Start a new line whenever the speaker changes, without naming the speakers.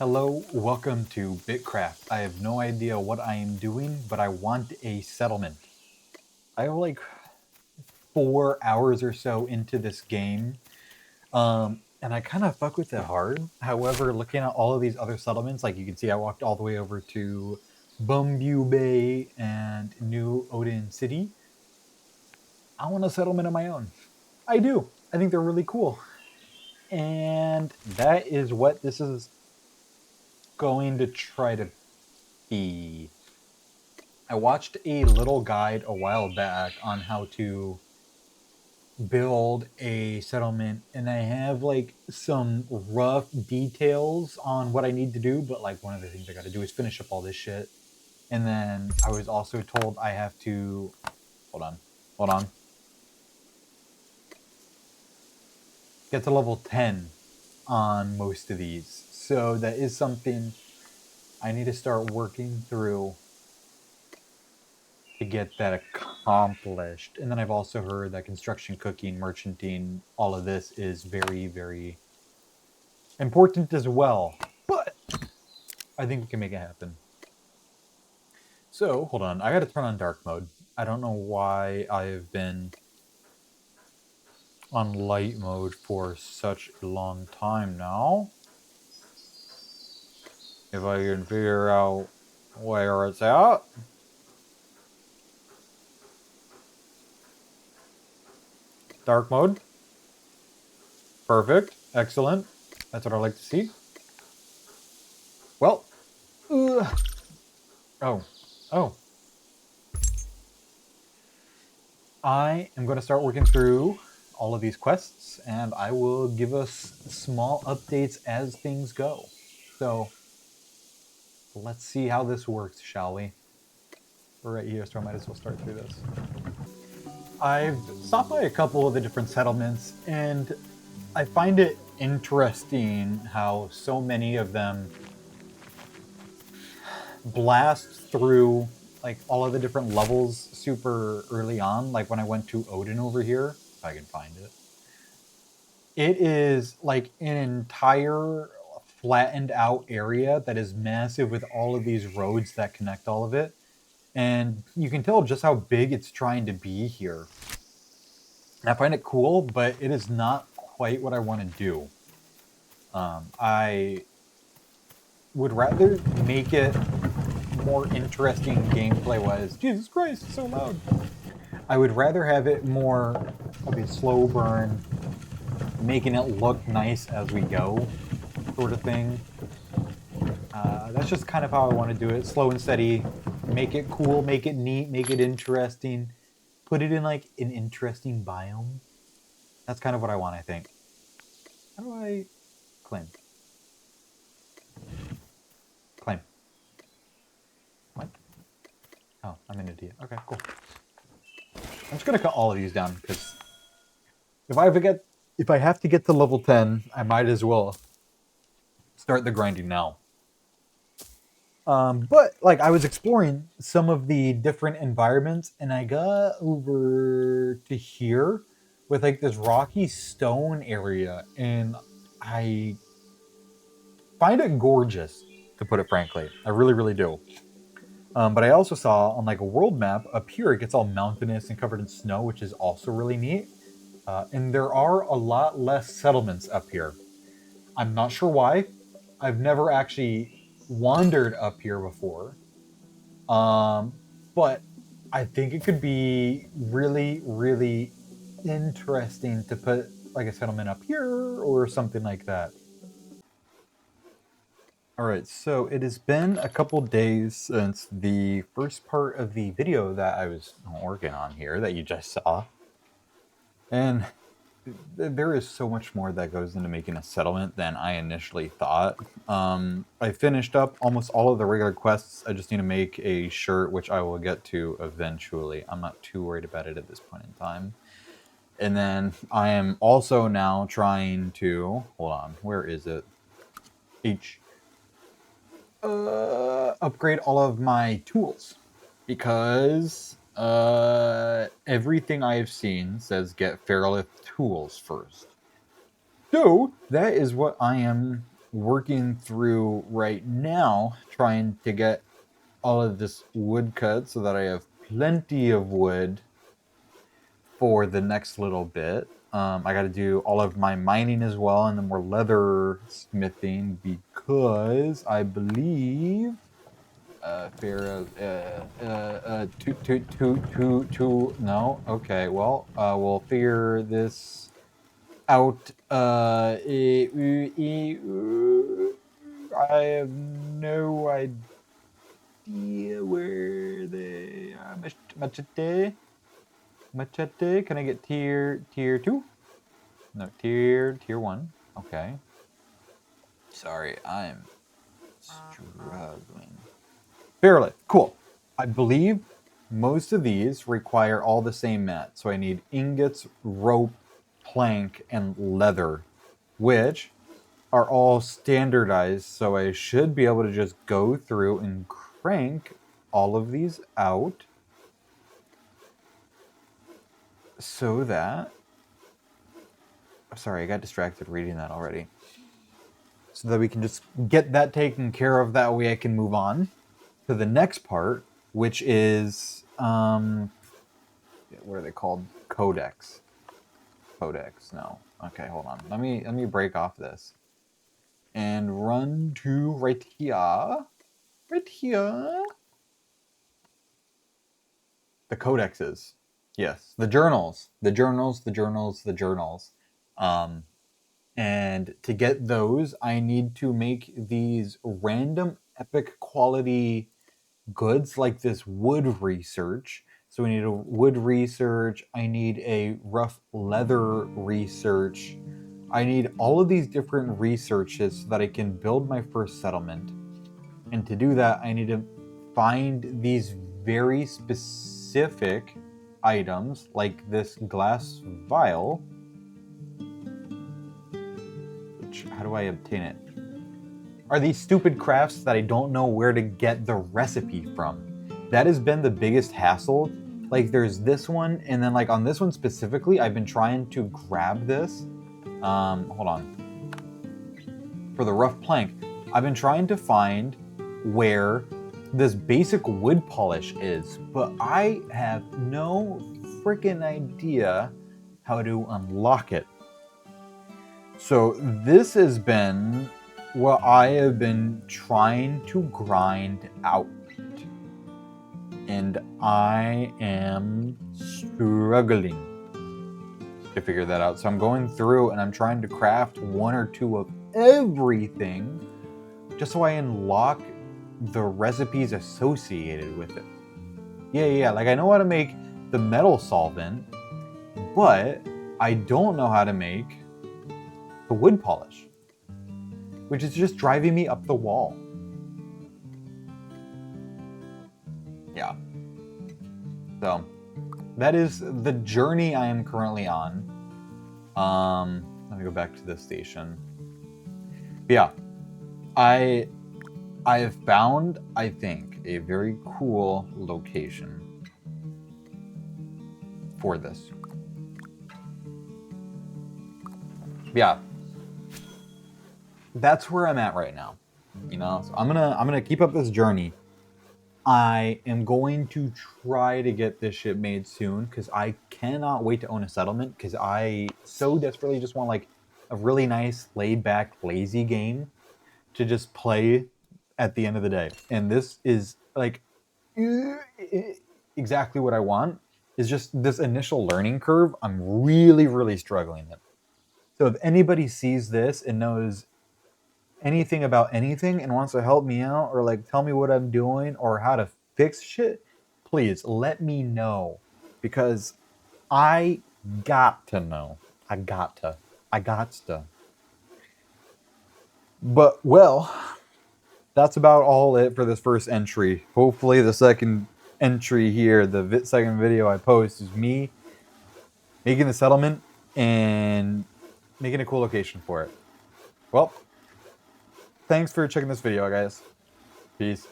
Hello, welcome to BitCraft. I have no idea what I am doing, but I want a settlement. I have like 4 hours or so into this game, and I kind of fuck with it hard. However, looking at all of these other settlements, like you can see, I walked all the way over to Bumview Bay and New Odin City. I want a settlement of my own. I do. I think they're really cool. And that is what this is going to try to be. I watched a little guide a while back on how to build a settlement, and I have like some rough details on what I need to do, but like one of the things I got to do is finish up all this shit. And then I was also told I have to hold on, get to level 10 on most of these. So that is something I need to start working through to get that accomplished. And then I've also heard that construction, cooking, merchanting, all of this is very, very important as well. But I think we can make it happen. So, hold on. I gotta turn on dark mode. I don't know why I've been on light mode for such a long time now. If I can figure out where it's at. Dark mode. Perfect. Excellent. That's what I like to see. Well. Oh. Oh. I am going to start working through all of these quests, and I will give us small updates as things go. So, let's see how this works, shall we? We're right here, so I might as well start through this. I've stopped by a couple of the different settlements, and I find it interesting how so many of them blast through like all of the different levels super early on. Like when I went to Odin over here, if I can find it, it is like an entire flattened out area that is massive with all of these roads that connect all of it. And you can tell just how big it's trying to be here. I find it cool, but it is not quite what I want to do. I would rather make it more interesting gameplay wise. Jesus Christ, it's so loud. I would rather have it more of a slow burn, making it look nice as we go sort of thing. That's just kind of how I want to do it. Slow and steady, make it cool, make it neat, make it interesting, put it in like an interesting biome. That's kind of what I want, I think. How do I claim? Claim. What? Oh, I'm an idiot. Okay, cool. I'm just gonna cut all of these down because if I have to get to level 10, I might as well start the grinding now. But like I was exploring some of the different environments, and I got over to here with like this rocky stone area, and I find it gorgeous, to put it frankly. I really, really do. But I also saw on like a world map up here, it gets all mountainous and covered in snow, which is also really neat. And there are a lot less settlements up here. I'm not sure why. I've never actually wandered up here before. But I think it could be really, really interesting to put like a settlement up here or something like that. All right, so it has been a couple days since the first part of the video that I was working on here that you just saw. And there is so much more that goes into making a settlement than I initially thought. I finished up almost all of the regular quests. I just need to make a shirt, which I will get to eventually. I'm not too worried about it at this point in time. And then I am also now trying to, hold on, where is it? Upgrade all of my tools because everything I have seen says get Feralith tools first. So that is what I am working through right now, trying to get all of this wood cut so that I have plenty of wood for the next little bit. I got to do all of my mining as well, and then more leather smithing because I believe fair two. No, okay. Well, we'll figure this out. I have no idea where they are. Machete. Can I get tier 2? No, tier 1. Okay. Sorry, I'm struggling. Fairly cool. I believe most of these require all the same mat. So I need ingots, rope, plank, and leather, which are all standardized. So I should be able to just go through and crank all of these out so that... Sorry, I got distracted reading that already. So that we can just get that taken care of. That way I can move on to the next part, which is what are they called? Codex. No. Okay, hold on. Let me break off this and run to right here. Right here. The codexes. Yes, the journals. The journals. And to get those, I need to make these random epic quality goods like this wood research. So we need a wood research. I need a rough leather research. I need all of these different researches so that I can build my first settlement. And to do that, I need to find these very specific items like this glass vial. Which, how do I obtain it? Are these stupid crafts that I don't know where to get the recipe from. That has been the biggest hassle. Like there's this one, and then like on this one specifically, I've been trying to grab this. Hold on. For the rough plank, I've been trying to find where this basic wood polish is, but I have no freaking idea how to unlock it. So this has been what I have been trying to grind out. And I am struggling to figure that out. So I'm going through and I'm trying to craft 1 or 2 of everything just so I unlock the recipes associated with it. Yeah, like I know how to make the metal solvent, but I don't know how to make the wood polish, which is just driving me up the wall. Yeah. So that is the journey I am currently on. Let me go back to the station. But yeah, I have found, I think, a very cool location for this. But yeah, that's where I'm at right now. You know, so I'm gonna keep up this journey. I am going to try to get this ship made soon because I cannot wait to own a settlement because I so desperately just want like a really nice, laid back, lazy game to just play at the end of the day. And this is like exactly what I want. Is just this initial learning curve I'm really, really struggling with. So if anybody sees this and knows anything about anything and wants to help me out or like tell me what I'm doing or how to fix shit, please let me know because I got to know. I got to. But well, that's about all it for this first entry. Hopefully the second entry here, the second video I post is me making the settlement and making a cool location for it. Well, thanks for checking this video, guys. Peace.